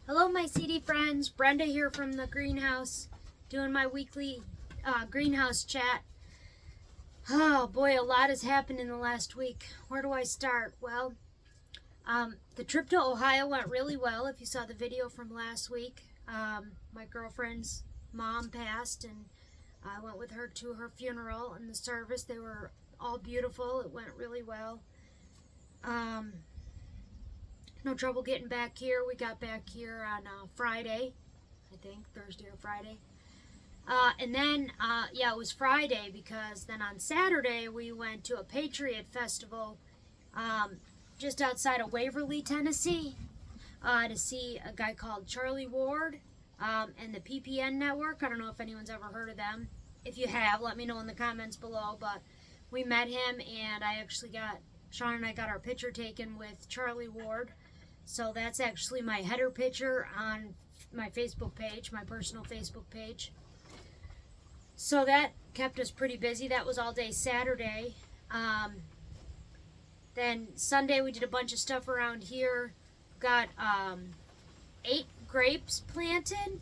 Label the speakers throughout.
Speaker 1: Hello, my CD friends. Brenda here from the greenhouse, doing my weekly greenhouse chat. Oh boy, a lot has happened in the last week. Where do I start? Well, the trip to Ohio went really well. If you saw the video from last week, my girlfriend's mom passed, and I went with her to her funeral and the service. They were all beautiful. It went really well. No trouble getting back here. We got back here on Friday, I think, Thursday or Friday. And then, it was Friday, because then on Saturday we went to a Patriot Festival just outside of Waverly, Tennessee, to see a guy called Charlie Ward and the PPN Network. I don't know if anyone's ever heard of them. If you have, let me know in the comments below. But we met him, and Sean and I got our picture taken with Charlie Ward. So that's actually my header picture on my Facebook page, my personal Facebook page. So that kept us pretty busy. That was all day Saturday. Then Sunday we did a bunch of stuff around here. Got 8 grapes planted,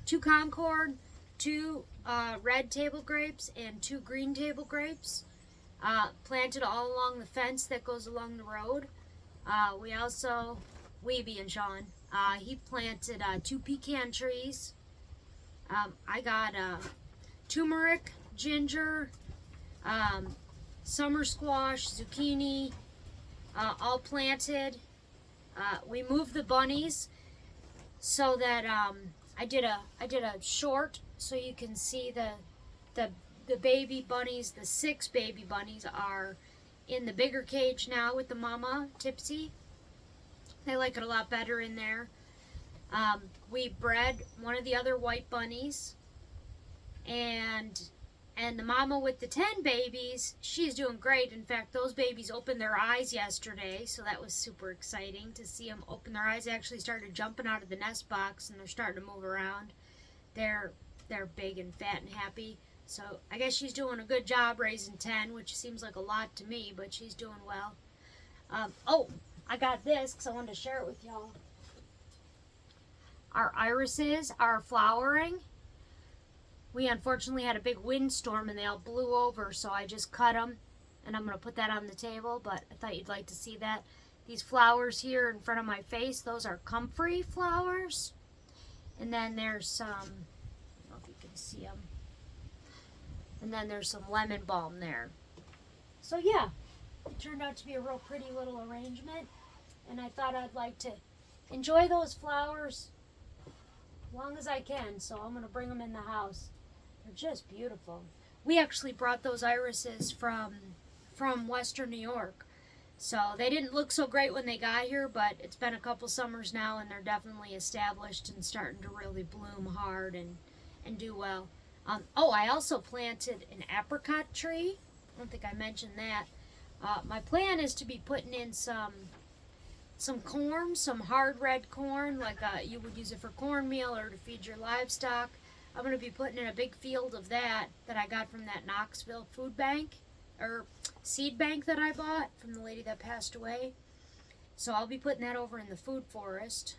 Speaker 1: 2 Concord, 2 red table grapes, and 2 green table grapes. Planted all along the fence that goes along the road. Weeby and Sean, he planted 2 pecan trees. I got turmeric, ginger, summer squash, zucchini, all planted. We moved the bunnies so that I did a short so you can see the baby bunnies. The 6 baby bunnies are in the bigger cage now with the mama, Tipsy. They like it a lot better in there. We bred one of the other white bunnies, and the mama with the 10 babies, she's doing great. In fact, those babies opened their eyes yesterday, so that was super exciting to see them open their eyes. They actually started jumping out of the nest box, and they're starting to move around. They're big and fat and happy. So I guess she's doing a good job raising 10, which seems like a lot to me, but she's doing well. I got this because I wanted to share it with y'all. Our irises are flowering. We unfortunately had a big windstorm and they all blew over, so I just cut them, and I'm going to put that on the table, but I thought you'd like to see that. These flowers here in front of my face, those are comfrey flowers. And then there's some, I don't know if you can see them. And then there's some lemon balm there. So yeah, it turned out to be a real pretty little arrangement. And I thought I'd like to enjoy those flowers as long as I can. So I'm going to bring them in the house. They're just beautiful. We actually brought those irises from Western New York. So they didn't look so great when they got here, but it's been a couple summers now, and they're definitely established and starting to really bloom hard and do well. I also planted an apricot tree. I don't think I mentioned that. My plan is to be putting in some corn, some hard red corn, like you would use it for cornmeal or to feed your livestock. I'm going to be putting in a big field of that I got from that Knoxville food bank, or seed bank that I bought from the lady that passed away. So I'll be putting that over in the food forest.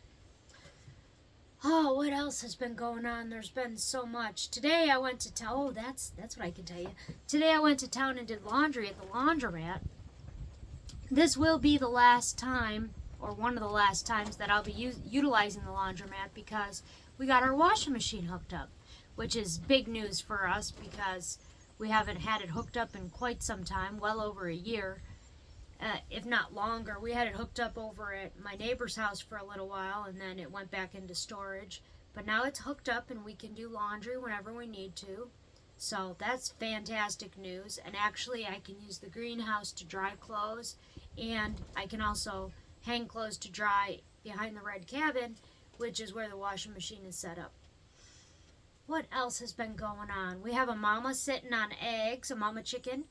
Speaker 1: Oh, what else has been going on? There's been so much. Today I went to town. Oh, that's what I can tell you. Today I went to town and did laundry at the laundromat. This will be the last time, or one of the last times, that I'll be utilizing the laundromat, because we got our washing machine hooked up, which is big news for us because we haven't had it hooked up in quite some time, well over a year. If not longer. We had it hooked up over at my neighbor's house for a little while, and then it went back into storage. But now it's hooked up and we can do laundry whenever we need to. So that's fantastic news. And actually I can use the greenhouse to dry clothes, and I can also hang clothes to dry behind the red cabin, which is where the washing machine is set up. What else has been going on? We have a mama sitting on eggs, a mama chicken.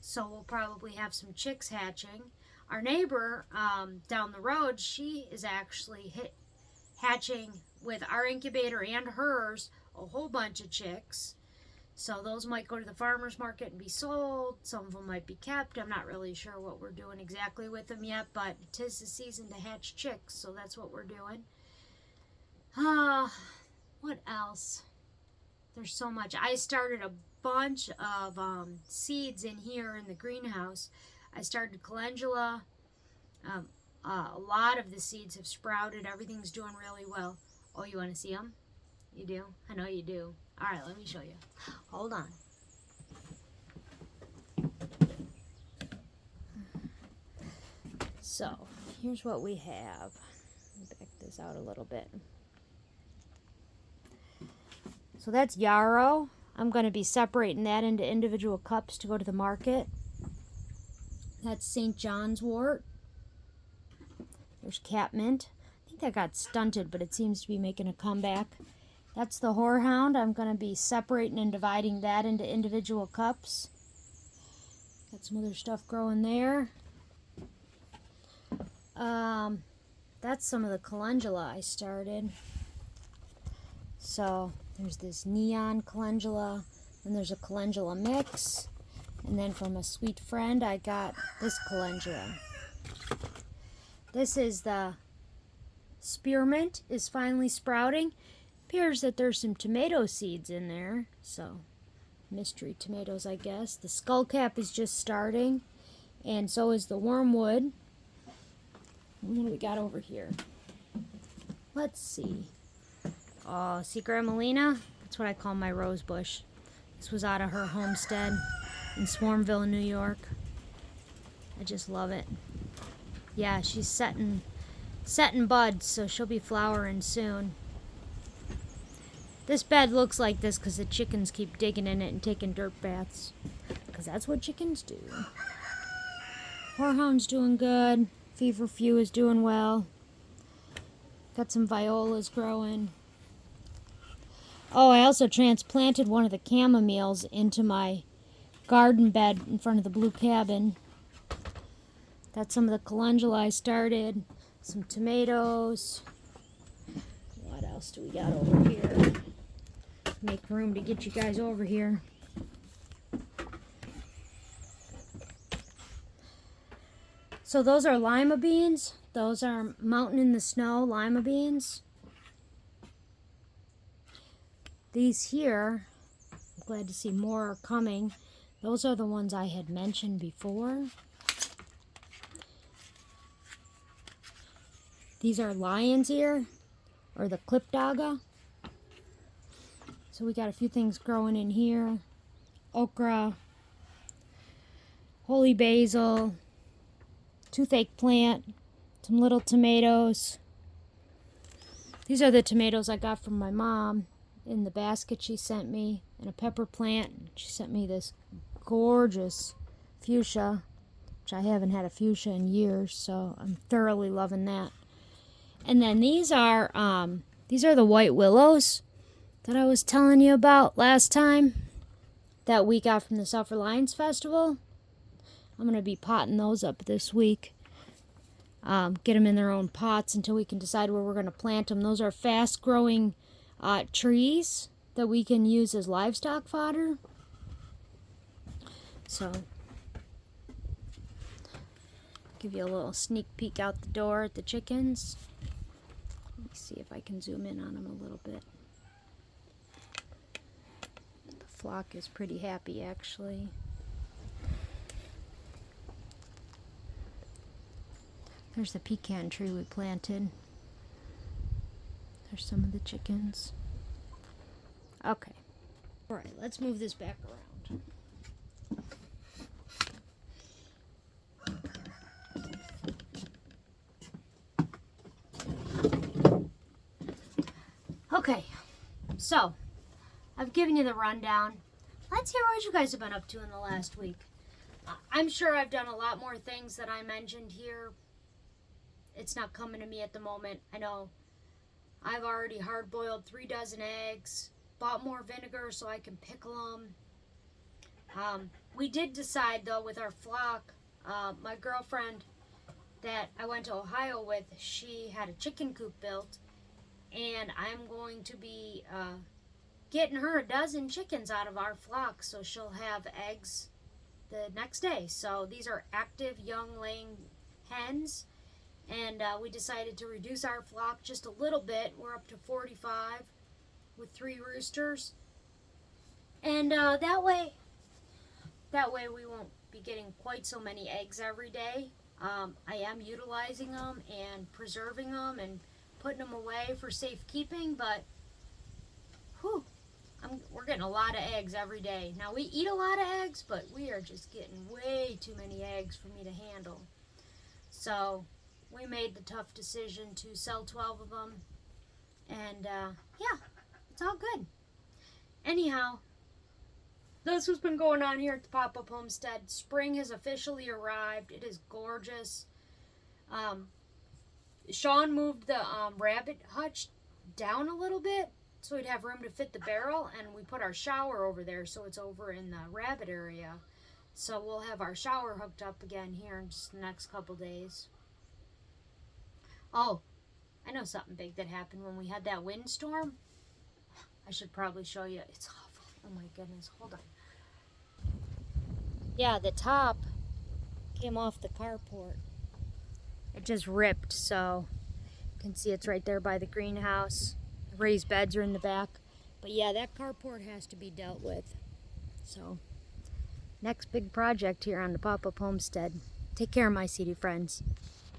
Speaker 1: So we'll probably have some chicks hatching. Our neighbor down the road, she is actually hatching with our incubator and hers a whole bunch of chicks. So those might go to the farmer's market and be sold. Some of them might be kept. I'm not really sure what we're doing exactly with them yet, but 'tis the season to hatch chicks, so that's what we're doing. What else? There's so much. I started a bunch of seeds in here in the greenhouse. I started calendula. A lot of the seeds have sprouted. Everything's doing really well. Oh, you want to see them? You do? I know you do. All right, let me show you. Hold on. So, here's what we have. Let me back this out a little bit. So that's yarrow. I'm going to be separating that into individual cups to go to the market. That's St. John's wort. There's catmint. I think that got stunted, but it seems to be making a comeback. That's the horehound. I'm going to be separating and dividing that into individual cups. Got some other stuff growing there. That's some of the calendula I started. So there's this neon calendula, and there's a calendula mix, and then from a sweet friend I got this calendula. This is the spearmint, is finally sprouting. Appears that there's some tomato seeds in there, so mystery tomatoes, I guess. The skullcap is just starting, and so is the wormwood. What do we got over here? Let's see. Oh, see Grandma Lena? That's what I call my rose bush. This was out of her homestead in Swarmville, New York. I just love it. Yeah, she's setting buds, so she'll be flowering soon. This bed looks like this because the chickens keep digging in it and taking dirt baths. Because that's what chickens do. Horehound's doing good. Feverfew is doing well. Got some violas growing. Oh, I also transplanted one of the chamomiles into my garden bed in front of the blue cabin. That's some of the calendula I started. Some tomatoes. What else do we got over here? Make room to get you guys over here. So those are lima beans. Those are mountain in the snow lima beans. These here, I'm glad to see more are coming. Those are the ones I had mentioned before. These are lion's ear, or the clipdaga. So we got a few things growing in here. Okra, holy basil, toothache plant, some little tomatoes. These are the tomatoes I got from my mom in the basket she sent me, and a pepper plant. She sent me this gorgeous fuchsia, which I haven't had a fuchsia in years, so I'm thoroughly loving that. And then these are the white willows that I was telling you about last time that we got from the Sulphur Lions Festival. I'm going to be potting those up this week. Get them in their own pots until we can decide where we're going to plant them. Those are fast-growing trees that we can use as livestock fodder. So, give you a little sneak peek out the door at the chickens. Let me see if I can zoom in on them a little bit. The flock is pretty happy, actually. There's the pecan tree we planted. There's some of the chickens. Okay. Alright, let's move this back around. Okay, so I've given you the rundown. Let's hear what you guys have been up to in the last week. I'm sure I've done a lot more things that I mentioned here. It's not coming to me at the moment. I know I've already hard-boiled 3 dozen eggs, bought more vinegar so I can pickle them. We did decide, though, with our flock, my girlfriend that I went to Ohio with, she had a chicken coop built, and I'm going to be getting her a dozen chickens out of our flock so she'll have eggs the next day. So these are active young laying hens, And we decided to reduce our flock just a little bit. We're up to 45 with 3 roosters. And that way we won't be getting quite so many eggs every day. I am utilizing them and preserving them and putting them away for safekeeping, but whew, we're getting a lot of eggs every day. Now we eat a lot of eggs, but we are just getting way too many eggs for me to handle. So we made the tough decision to sell 12 of them, and yeah, it's all good. Anyhow, that's what's been going on here at the Pop-Up Homestead. Spring has officially arrived. It is gorgeous. Sean moved the rabbit hutch down a little bit so we'd have room to fit the barrel, and we put our shower over there so it's over in the rabbit area. So we'll have our shower hooked up again here in just the next couple days. Oh, I know something big that happened when we had that windstorm. I should probably show you. It's awful. Oh my goodness, hold on. Yeah, the top came off the carport. It just ripped, so you can see it's right there by the greenhouse. The raised beds are in the back. But yeah, that carport has to be dealt with. So, next big project here on the Pop-Up Homestead. Take care, my seedy friends.